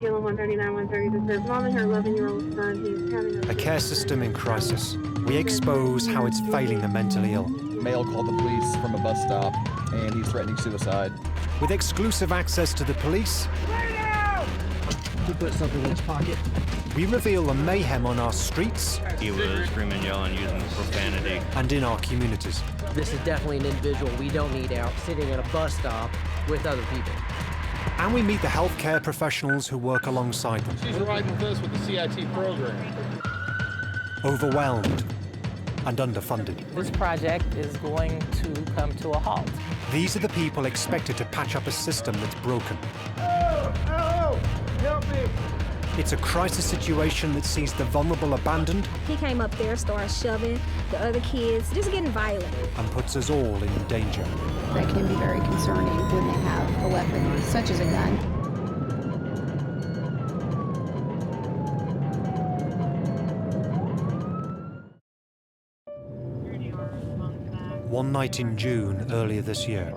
Kilo 139, 130, this says mom and her 11-year-old son. He's having A care system in crisis. We expose how it's failing the mentally ill. Male called the police from a bus stop, and he's threatening suicide. With exclusive access to the police, He put something in his pocket. we reveal the mayhem on our streets He was screaming, yelling, using profanity. and in our communities. This is definitely an individual we don't need out sitting at a bus stop with other people. And we meet the healthcare professionals who work alongside them. She's riding with us with the CIT program. Overwhelmed and underfunded. This project is going to come to a halt. These are the people expected to patch up a system that's broken. Help me! It's a crisis situation that sees the vulnerable abandoned He came up there, started shoving the other kids, just getting violent. and puts us all in danger. That can be very concerning when they have a weapon, such as a gun. One night in June earlier this year,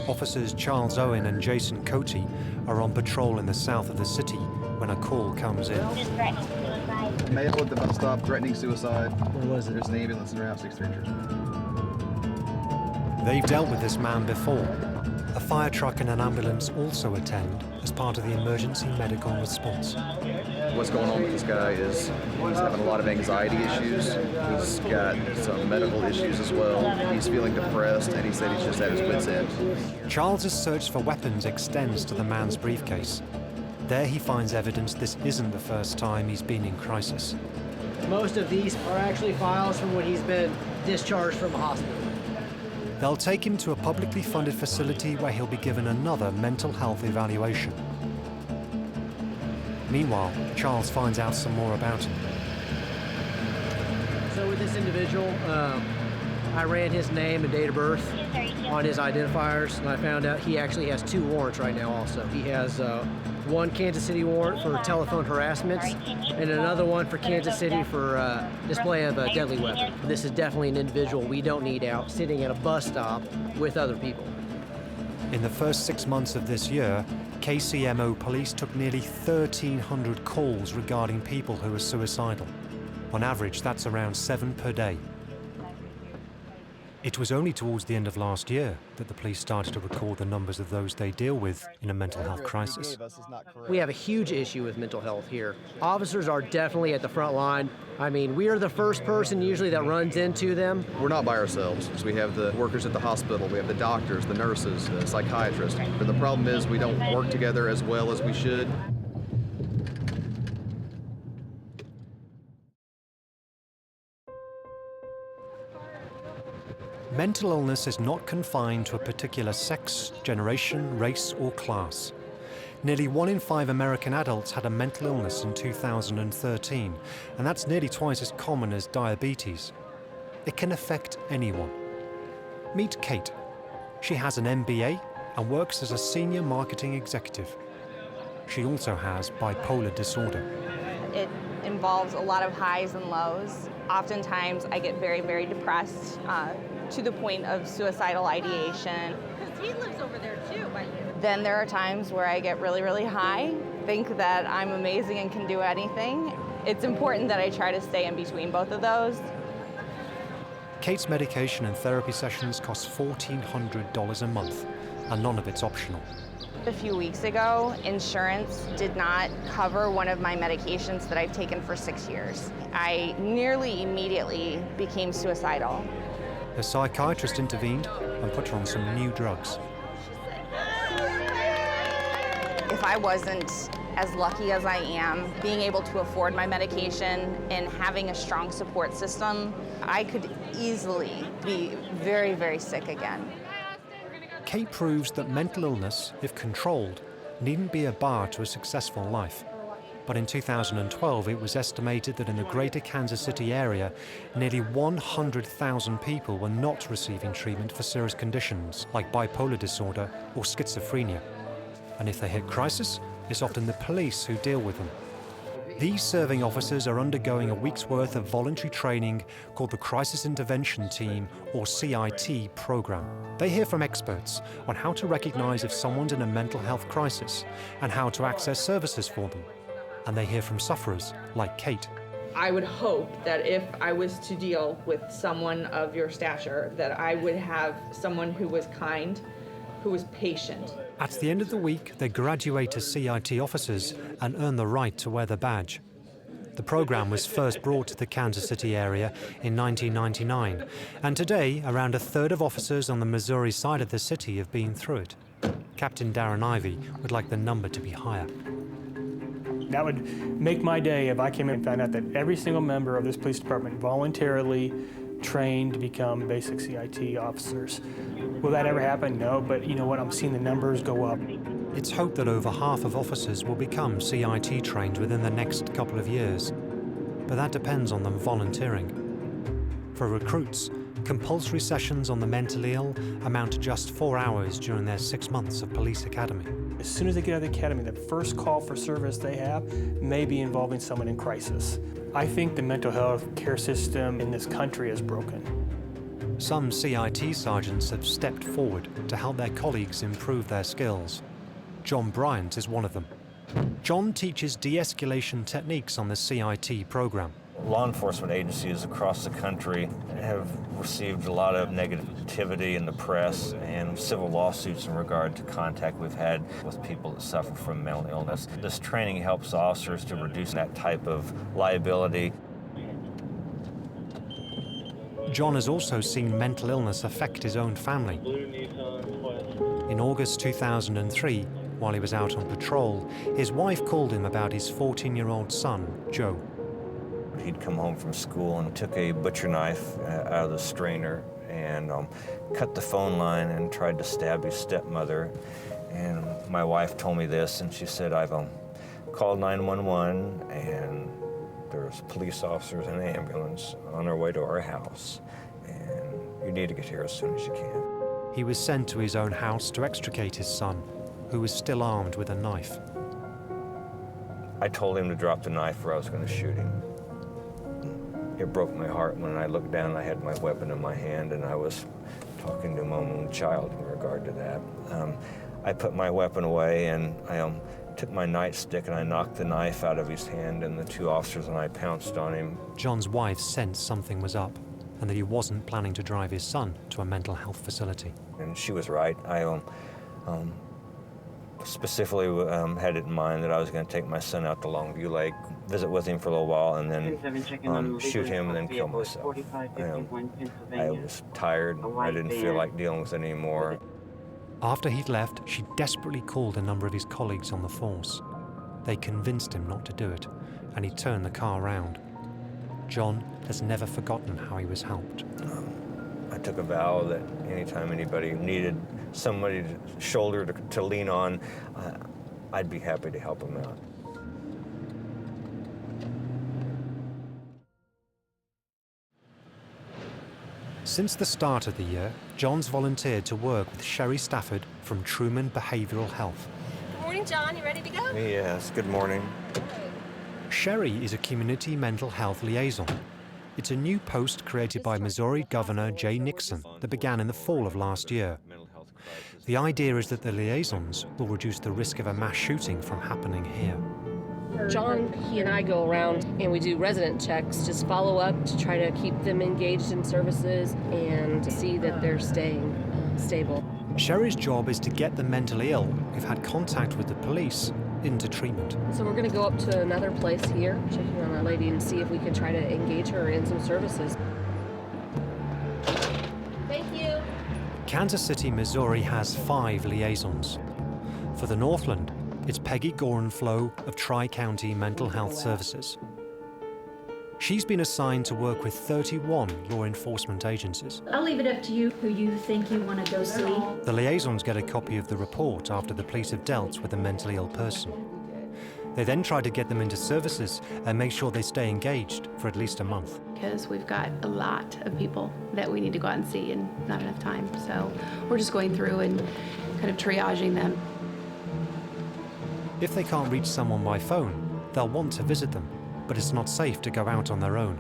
officers Charles Owen and Jason Cote are on patrol in the south of the city when a call comes in. Male at the bus stop threatening suicide. Where was it? There's an ambulance in Route 6 Rangers. They've dealt with this man before. A fire truck and an ambulance also attend as part of the emergency medical response. What's going on with this guy is he's having a lot of anxiety issues. He's got some medical issues as well. He's feeling depressed, and he said he's just at his wit's end. Charles's search for weapons extends to the man's briefcase. There he finds evidence this isn't the first time he's been in crisis. Most of these are actually files from when he's been discharged from a hospital. They'll take him to a publicly funded facility where he'll be given another mental health evaluation. Meanwhile, Charles finds out some more about him. So with this individual, I ran his name and date of birth on his identifiers, and I found out he actually has 2 warrants right now also. He has one Kansas City warrant for telephone harassments and another one for Kansas City for display of a deadly weapon. This is definitely an individual we don't need out sitting at a bus stop with other people. In the first 6 months of this year, KCMO police took nearly 1,300 calls regarding people who are suicidal. On average, that's around 7 per day. It was only towards the end of last year that the police started to record the numbers of those they deal with in a mental health crisis. We have a huge issue with mental health here. Officers are definitely at the front line. I mean, we are the first person usually that runs into them. We're not by ourselves. So we have the workers at the hospital, we have the doctors, the nurses, the psychiatrists. But the problem is we don't work together as well as we should. Mental illness is not confined to a particular sex, generation, race, or class. Nearly 1 in 5 American adults had a mental illness in 2013, and that's nearly twice as common as diabetes. It can affect anyone. Meet Kate. She has an MBA and works as a senior marketing executive. She also has bipolar disorder. It involves a lot of highs and lows. Oftentimes I get very, very depressed to the point of suicidal ideation. Because he lives over there too, by you. Then there are times where I get really, really high, think that I'm amazing and can do anything. It's important that I try to stay in between both of those. Kate's medication and therapy sessions cost $1,400 a month, and none of it's optional. A few weeks ago, insurance did not cover one of my medications that I've taken for 6 years. I nearly immediately became suicidal. A psychiatrist intervened and put her on some new drugs. If I wasn't as lucky as I am, being able to afford my medication and having a strong support system, I could easily be very, very sick again. Kate proves that mental illness, if controlled, needn't be a bar to a successful life. But in 2012, it was estimated that in the greater Kansas City area, nearly 100,000 people were not receiving treatment for serious conditions like bipolar disorder or schizophrenia. And if they hit crisis, it's often the police who deal with them. These serving officers are undergoing a week's worth of voluntary training called the Crisis Intervention Team, or CIT, program. They hear from experts on how to recognize if someone's in a mental health crisis and how to access services for them. And they hear from sufferers like Kate. I would hope that if I was to deal with someone of your stature, that I would have someone who was kind, who was patient. At the end of the week, they graduate as CIT officers and earn the right to wear the badge. The program was first brought to the Kansas City area in 1999, and today around a third of officers on the Missouri side of the city have been through it. Captain Darren Ivey would like the number to be higher. That would make my day if I came in and found out that every single member of this police department voluntarily trained to become basic CIT officers. Will that ever happen? No, but you know what? I'm seeing the numbers go up. It's hoped that over half of officers will become CIT trained within the next couple of years, but that depends on them volunteering. For recruits, compulsory sessions on the mentally ill amount to just 4 hours during their 6 months of police academy. As soon as they get out of the academy, the first call for service they have may be involving someone in crisis. I think the mental health care system in this country is broken. Some CIT sergeants have stepped forward to help their colleagues improve their skills. John Bryant is one of them. John teaches de-escalation techniques on the CIT program. Law enforcement agencies across the country have received a lot of negativity in the press and civil lawsuits in regard to contact we've had with people that suffer from mental illness. This training helps officers to reduce that type of liability. John has also seen mental illness affect his own family. In August 2003, while he was out on patrol, his wife called him about his 14-year-old son, Joe. He'd come home from school and took a butcher knife out of the strainer and cut the phone line and tried to stab his stepmother. And my wife told me this, and she said, I've called 911, and there's police officers and an ambulance on their way to our house, and you need to get here as soon as you can. He was sent to his own house to extricate his son, who was still armed with a knife. I told him to drop the knife or I was going to shoot him. It broke my heart when I looked down and I had my weapon in my hand and I was talking to my own child in regard to that. I put my weapon away and I took my nightstick and I knocked the knife out of his hand, and the two officers and I pounced on him. John's wife sensed something was up and that he wasn't planning to drive his son to a mental health facility. And she was right. I specifically had it in mind that I was going to take my son out to Longview Lake, visit with him for a little while, and then shoot him and then kill myself. I was tired. I didn't feel like dealing with it anymore. After he'd left, she desperately called a number of his colleagues on the force. They convinced him not to do it, and he turned the car around. John has never forgotten how he was helped. I took a vow that anytime anybody needed somebody shoulder to lean on, I'd be happy to help them out. Since the start of the year, John's volunteered to work with Sherry Stafford from Truman Behavioral Health. Good morning, John. You ready to go? Yes, good morning. Sherry is a community mental health liaison. It's a new post created by Missouri Governor Jay Nixon that began in the fall of last year. The idea is that the liaisons will reduce the risk of a mass shooting from happening here. John, he and I go around and we do resident checks, just follow up to try to keep them engaged in services and see that they're staying stable. Sherry's job is to get the mentally ill who've had contact with the police into treatment. So we're going to go up to another place here, checking on our lady, and see if we can try to engage her in some services. Thank you. Kansas City, Missouri has 5 liaisons. For the Northland, it's Peggy Gorenflow of Tri-County Mental Health Services. She's been assigned to work with 31 law enforcement agencies. I'll leave it up to you who you think you want to go see. The liaisons get a copy of the report after the police have dealt with a mentally ill person. They then try to get them into services and make sure they stay engaged for at least a month. Because we've got a lot of people that we need to go out and see and not enough time. So we're just going through and kind of triaging them. If they can't reach someone by phone, They'll want to visit them, but it's not safe to go out on their own.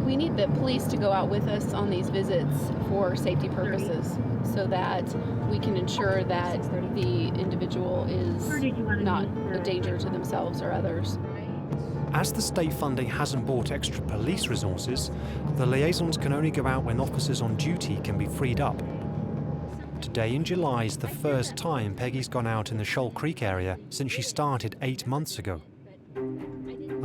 We need the police to go out with us on these visits for safety purposes so that we can ensure that the individual is not a danger to themselves or others. As the state funding hasn't bought extra police resources, the liaisons can only go out when officers on duty can be freed up. Today in July is the first time Peggy's gone out in the Shoal Creek area since she started 8 months ago.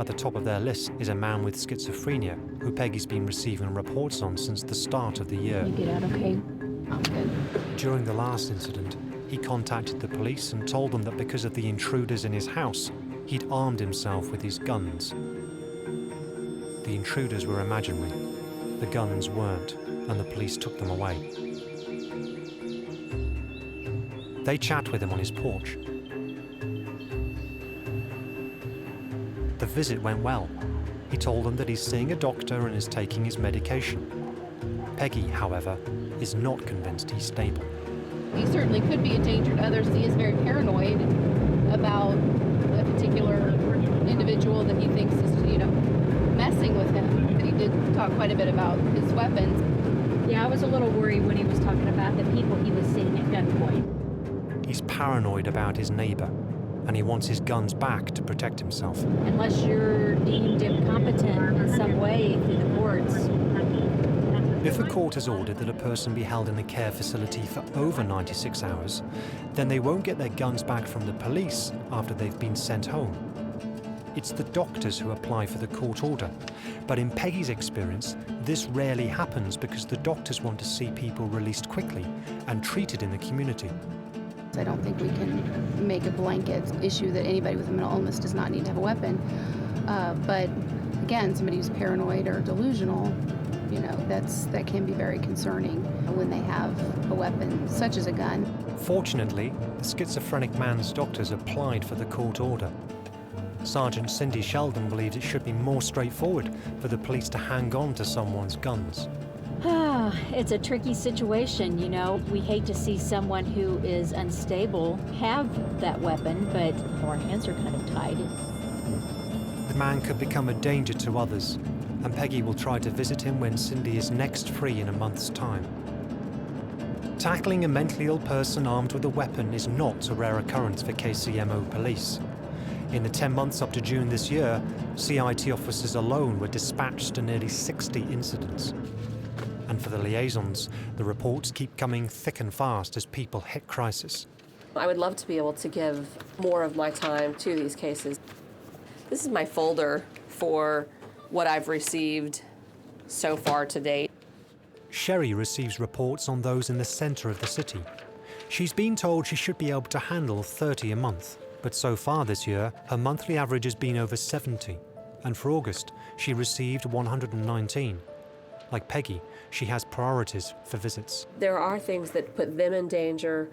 At the top of their list is a man with schizophrenia who Peggy's been receiving reports on since the start of the year. You get out okay? I'm good. During the last incident, he contacted the police and told them that because of the intruders in his house, he'd armed himself with his guns. The intruders were imaginary, the guns weren't, and the police took them away. They chat with him on his porch. The visit went well. He told them that he's seeing a doctor and is taking his medication. Peggy, however, is not convinced he's stable. He certainly could be a danger to others. He is very paranoid about a particular individual that he thinks is, messing with him. He did talk quite a bit about his weapons. Yeah, I was a little worried when he was talking about the people he was seeing at gunpoint. He's paranoid about his neighbor, and he wants his guns back to protect himself. Unless you're deemed incompetent in some way through the courts. If a court has ordered that a person be held in a care facility for over 96 hours, then they won't get their guns back from the police after they've been sent home. It's the doctors who apply for the court order. But in Peggy's experience, this rarely happens because the doctors want to see people released quickly and treated in the community. I don't think we can make a blanket issue that anybody with a mental illness does not need to have a weapon. But again, somebody who's paranoid or delusional, that can be very concerning when they have a weapon, such as a gun. Fortunately, the schizophrenic man's doctors applied for the court order. Sergeant Cindy Sheldon believes it should be more straightforward for the police to hang on to someone's guns. It's a tricky situation, We hate to see someone who is unstable have that weapon, but our hands are kind of tied. The man could become a danger to others, and Peggy will try to visit him when Cindy is next free in a month's time. Tackling a mentally ill person armed with a weapon is not a rare occurrence for KCMO police. In the 10 months up to June this year, CIT officers alone were dispatched to nearly 60 incidents. And for the liaisons, the reports keep coming thick and fast as people hit crisis. I would love to be able to give more of my time to these cases. This is my folder for what I've received so far to date. Sherry receives reports on those in the center of the city. She's been told she should be able to handle 30 a month, but so far this year, her monthly average has been over 70. And for August, she received 119. Like Peggy, she has priorities for visits. There are things that put them in danger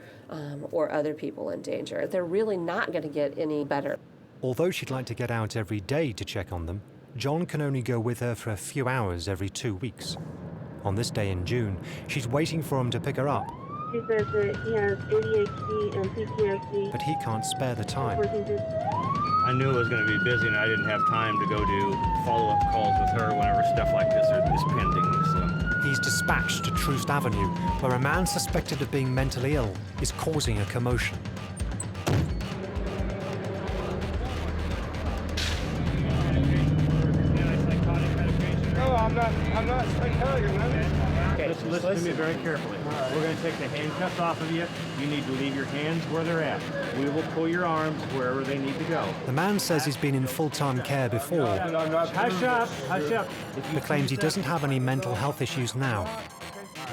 or other people in danger. They're really not going to get any better. Although she'd like to get out every day to check on them, John can only go with her for a few hours every 2 weeks. On this day in June, she's waiting for him to pick her up. He says that he has ADHD and PTSD. But he can't spare the time. I knew it was going to be busy and I didn't have time to go do follow-up calls with her whenever stuff like this is pending. So. He's dispatched to Troost Avenue, where a man suspected of being mentally ill is causing a commotion. No, I'm not psychotic, man. Okay, listen to me very carefully. We're going to take the handcuffs off of you. You need to leave your hands where they're at. We will pull your arms wherever they need to go. The man says he's been in full-time care before, Hush up, hush up. but claims he doesn't have any mental health issues now.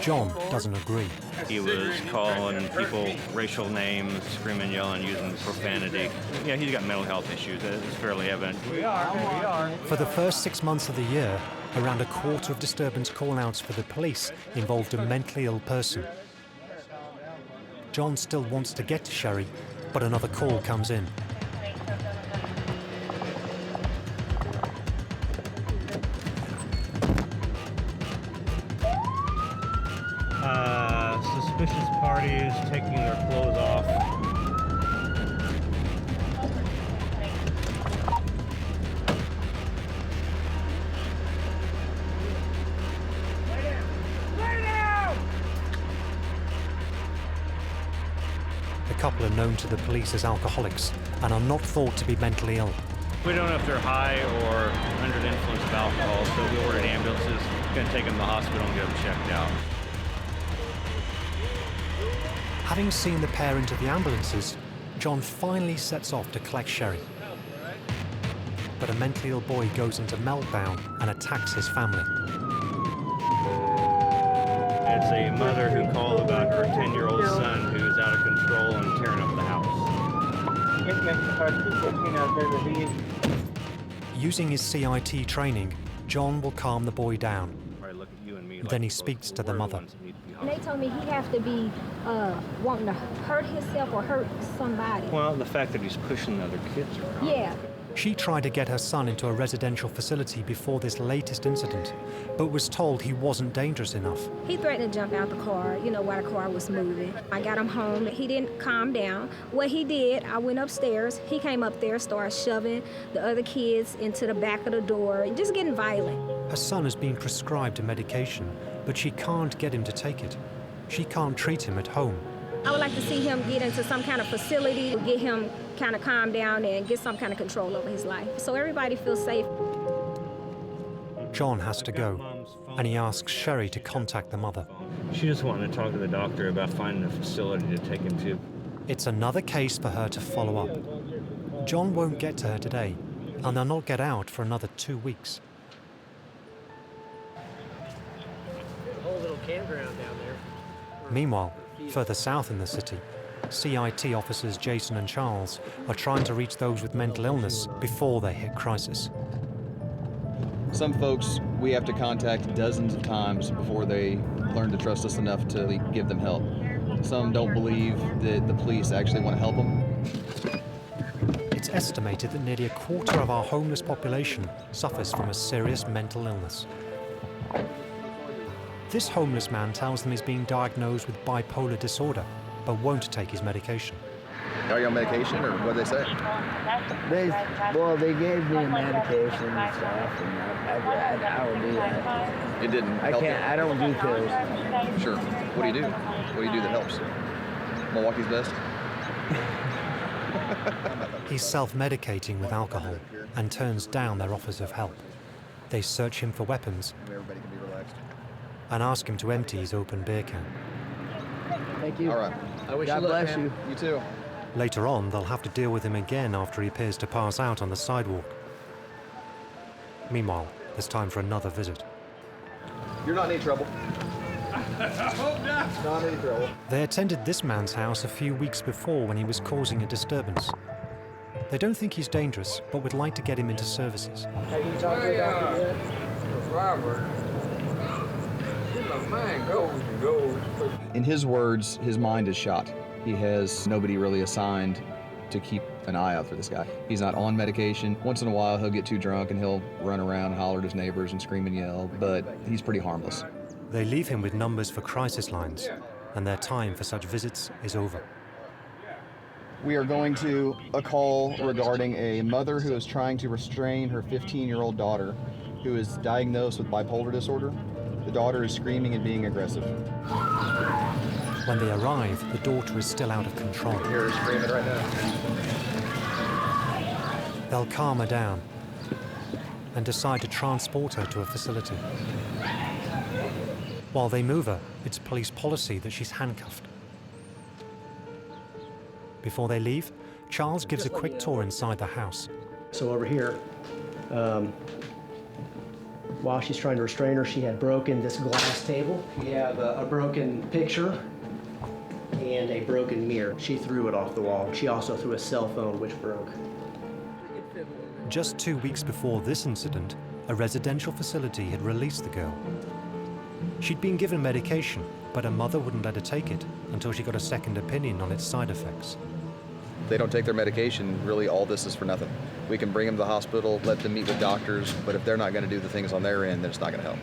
John doesn't agree. He was calling people racial names, screaming, yelling, using profanity. Yeah, he's got mental health issues. It's fairly evident. We are. For the first 6 months of the year, around a quarter of disturbance call-outs for the police involved a mentally ill person. John still wants to get to Sherry, but another call comes in. Suspicious parties taking their clothes off. couple are known to the police as alcoholics and are not thought to be mentally ill. We don't know if they're high or under the influence of alcohol, so we ordered ambulances. Going to take them to the hospital and get them checked out. Having seen the pair into the ambulances, John finally sets off to collect Sherry. But a mentally ill boy goes into meltdown and attacks his family. It's a mother who called about her 10-year-old son who's out of control and tearing up the house. Using his CIT training, John will calm the boy down. Then he speaks to the mother. And they told me he have to be wanting to hurt himself or hurt somebody. Well, the fact that he's pushing other kids around. Yeah. She tried to get her son into a residential facility before this latest incident, but was told he wasn't dangerous enough. He threatened to jump out the car, while the car was moving. I got him home. He didn't calm down. What he did, I went upstairs. He came up there, started shoving the other kids into the back of the door, just getting violent. Her son has been prescribed a medication, but she can't get him to take it. She can't treat him at home. I would like to see him get into some kind of facility, get him kind of calm down and get some kind of control over his life, so everybody feels safe. John has to go, and he asks Sherry to contact the mother. She just wanted to talk to the doctor about finding a facility to take him to. It's another case for her to follow up. John won't get to her today, and they'll not get out for another 2 weeks. A whole little campground down there. Meanwhile, further south in the city, CIT officers Jason and Charles are trying to reach those with mental illness before they hit crisis. Some folks we have to contact dozens of times before they learn to trust us enough to give them help. Some don't believe that the police actually want to help them. It's estimated that nearly a quarter of our homeless population suffers from a serious mental illness. This homeless man tells them he's being diagnosed with bipolar disorder, but won't take his medication. Are you on medication, or what did they say? They gave me medication and stuff, and I will do that. It didn't help you? I don't do pills. Sure. What do you do? What do you do that helps? Milwaukee's best? He's self-medicating with alcohol and turns down their offers of help. They search him for weapons Everybody can be relaxed. and ask him to empty his open beer can. Thank you. All right. I wish God you luck, bless man. you. You too. Later on, they'll have to deal with him again after he appears to pass out on the sidewalk. Meanwhile, there's time for another visit. You're not in any trouble. Not in any trouble. They attended this man's house a few weeks before when he was causing a disturbance. They don't think he's dangerous, but would like to get him into services. Have you talked to the doctor yet? Robert. My mind goes and goes. In his words, his mind is shot. He has nobody really assigned to keep an eye out for this guy. He's not on medication. Once in a while, he'll get too drunk and he'll run around and holler at his neighbors and scream and yell, but he's pretty harmless. They leave him with numbers for crisis lines, and their time for such visits is over. We are going to a call regarding a mother who is trying to restrain her 15-year-old daughter who is diagnosed with bipolar disorder. The daughter is screaming and being aggressive. When they arrive, the daughter is still out of control. Here, screaming right now. They'll calm her down and decide to transport her to a facility. While they move her, it's police policy that she's handcuffed. Before they leave, Charles gives a quick tour inside the house. So over here, while she's trying to restrain her, she had broken this glass table. We have a broken picture and a broken mirror. She threw it off the wall. She also threw a cell phone, which broke. Just 2 weeks before this incident, a residential facility had released the girl. She'd been given medication, but her mother wouldn't let her take it until she got a second opinion on its side effects. If they don't take their medication, really all this is for nothing. We can bring them to the hospital, let them meet with doctors, but if they're not going to do the things on their end, then it's not going to help.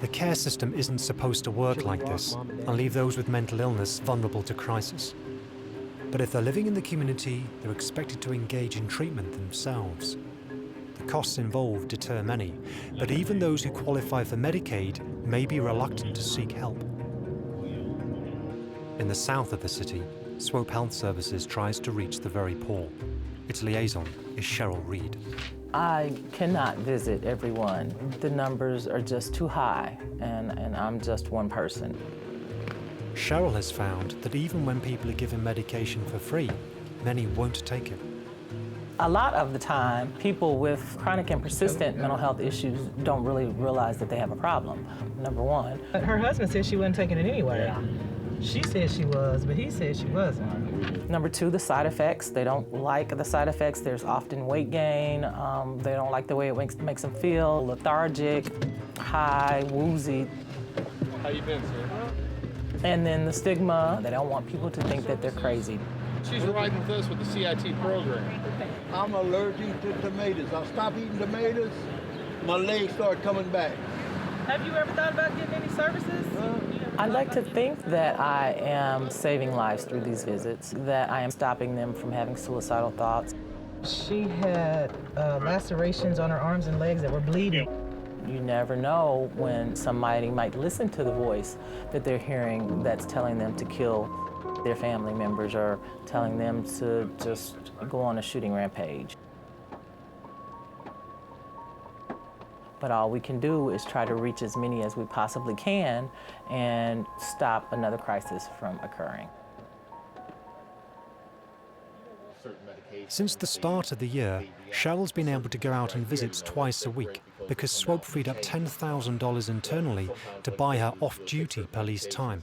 The care system isn't supposed to work like this and leave those with mental illness vulnerable to crisis. But if they're living in the community, they're expected to engage in treatment themselves. The costs involved deter many, but even those who qualify for Medicaid may be reluctant to seek help. In the south of the city, Swope Health Services tries to reach the very poor. Its liaison is Cheryl Reed. I cannot visit everyone. The numbers are just too high, and I'm just one person. Cheryl has found that even when people are given medication for free, many won't take it. A lot of the time, people with chronic and persistent mental health issues don't really realize that they have a problem, number one. Her husband said she wasn't taking it anyway. Yeah. She said she was, but he said she wasn't. Number two, the side effects. They don't like the side effects. There's often weight gain. They don't like the way it makes them feel lethargic, high, woozy. How you been, sir? And then the stigma. They don't want people to think that they're crazy. She's riding with us with the CIT program. I'm allergic to tomatoes. I stopped eating tomatoes, my legs start coming back. Have you ever thought about getting any services? I'd like to think that I am saving lives through these visits, that I am stopping them from having suicidal thoughts. She had lacerations on her arms and legs that were bleeding. You never know when somebody might listen to the voice that they're hearing that's telling them to kill their family members or telling them to just go on a shooting rampage. But all we can do is try to reach as many as we possibly can and stop another crisis from occurring. Since the start of the year, Cheryl's been able to go out on visits twice a week because Swope freed up $10,000 internally to buy her off-duty police time.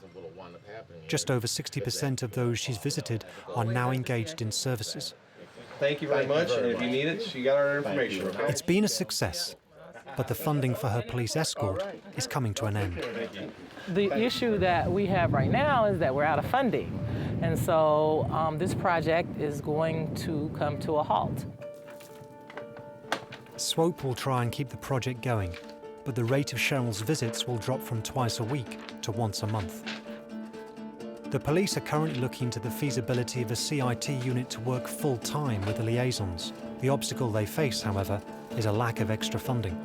Just over 60% of those she's visited are now engaged in services. Thank you very much, and if you need it, you got our information. Okay? It's been a success, but the funding for her police escort is coming to an end. The issue that we have right now is that we're out of funding, and so this project is going to come to a halt. Swope will try and keep the project going, but the rate of Cheryl's visits will drop from twice a week to once a month. The police are currently looking into the feasibility of a CIT unit to work full-time with the liaisons. The obstacle they face, however, is a lack of extra funding.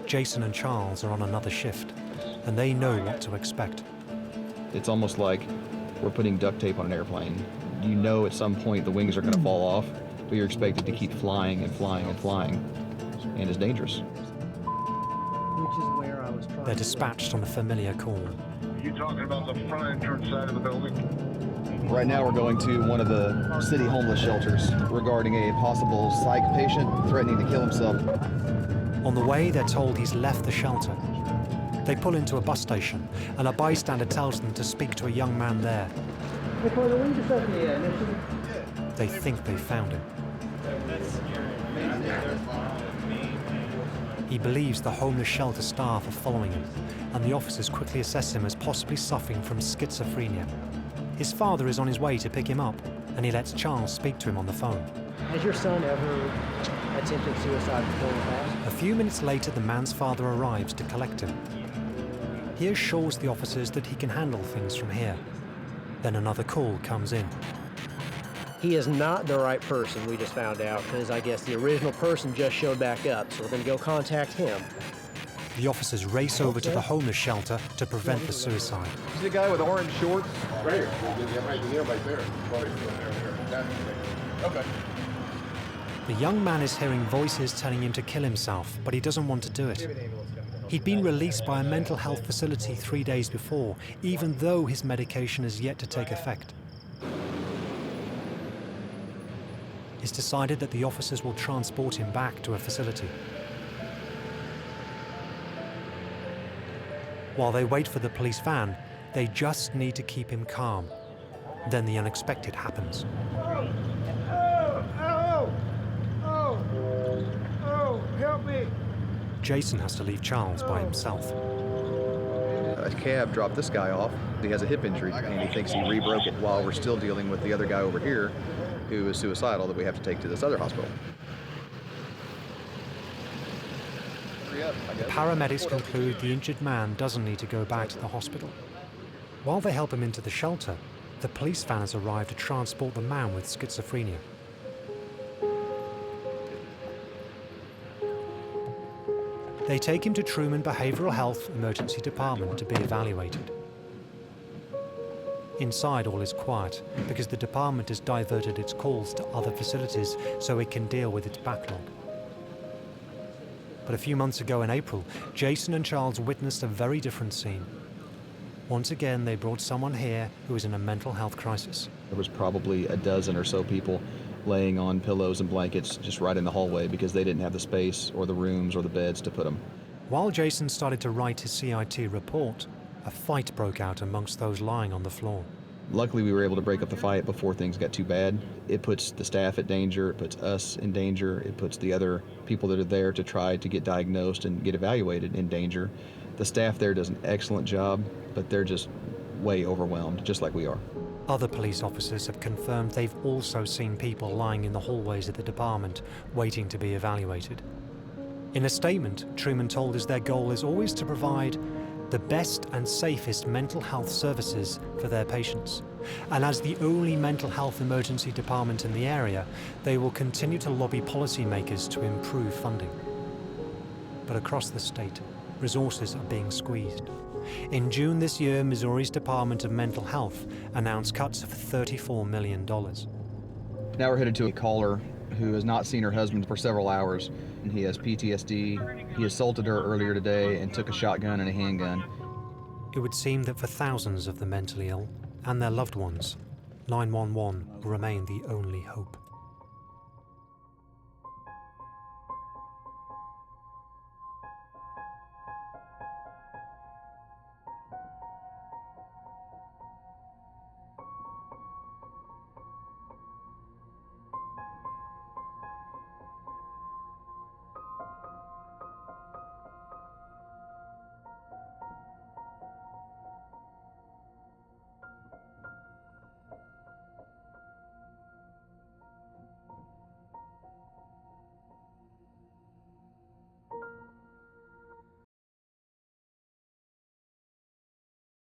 Jason and Charles are on another shift, and they know what to expect. It's almost like we're putting duct tape on an airplane. You know at some point the wings are going to fall off, but you're expected to keep flying and flying and flying, and it's dangerous. Which is where I was trying. They're dispatched on a familiar call. You talking about the front entrance side of the building? Right now we're going to one of the city homeless shelters regarding a possible psych patient threatening to kill himself. On the way, they're told he's left the shelter. They pull into a bus station, and a bystander tells them to speak to a young man there. They think they found him. He believes the homeless shelter staff are following him, and the officers quickly assess him as possibly suffering from schizophrenia. His father is on his way to pick him up, and he lets Charles speak to him on the phone. Has your son ever attempted suicide before in the past? A few minutes later, the man's father arrives to collect him. He assures the officers that he can handle things from here. Then another call comes in. He is not the right person, we just found out, because I guess the original person just showed back up, so we're going to go contact him. The officers race over to the homeless shelter to prevent the suicide. Is the guy with orange shorts? Right here. Right here, right there. Okay. The young man is hearing voices telling him to kill himself, but he doesn't want to do it. He'd been released by a mental health facility 3 days before, even though his medication has yet to take effect. It's decided that the officers will transport him back to a facility. While they wait for the police van, they just need to keep him calm. Then the unexpected happens. Oh, help me. Jason has to leave Charles by himself. A cab dropped this guy off. He has a hip injury, and he thinks he re-broke it while we're still dealing with the other guy over here who is suicidal that we have to take to this other hospital. Paramedics conclude the injured man doesn't need to go back to the hospital. While they help him into the shelter, the police van has arrived to transport the man with schizophrenia. They take him to Truman Behavioral Health Emergency Department to be evaluated. Inside, all is quiet because the department has diverted its calls to other facilities so it can deal with its backlog. But a few months ago in April, Jason and Charles witnessed a very different scene. Once again, they brought someone here who was in a mental health crisis. There was probably a dozen or so people laying on pillows and blankets just right in the hallway because they didn't have the space or the rooms or the beds to put them. While Jason started to write his CIT report, a fight broke out amongst those lying on the floor. Luckily, we were able to break up the fight before things got too bad. It puts the staff at danger, it puts us in danger, it puts the other people that are there to try to get diagnosed and get evaluated in danger. The staff there does an excellent job, but they're just way overwhelmed, just like we are. Other police officers have confirmed they've also seen people lying in the hallways of the department, waiting to be evaluated. In a statement, Truman told us their goal is always to provide the best and safest mental health services for their patients. And as the only mental health emergency department in the area, they will continue to lobby policymakers to improve funding. But across the state, resources are being squeezed. In June this year, Missouri's Department of Mental Health announced cuts of $34 million. Now we're headed to a caller who has not seen her husband for several hours, and he has PTSD. He assaulted her earlier today and took a shotgun and a handgun. It would seem that for thousands of the mentally ill and their loved ones, 911 will remain the only hope.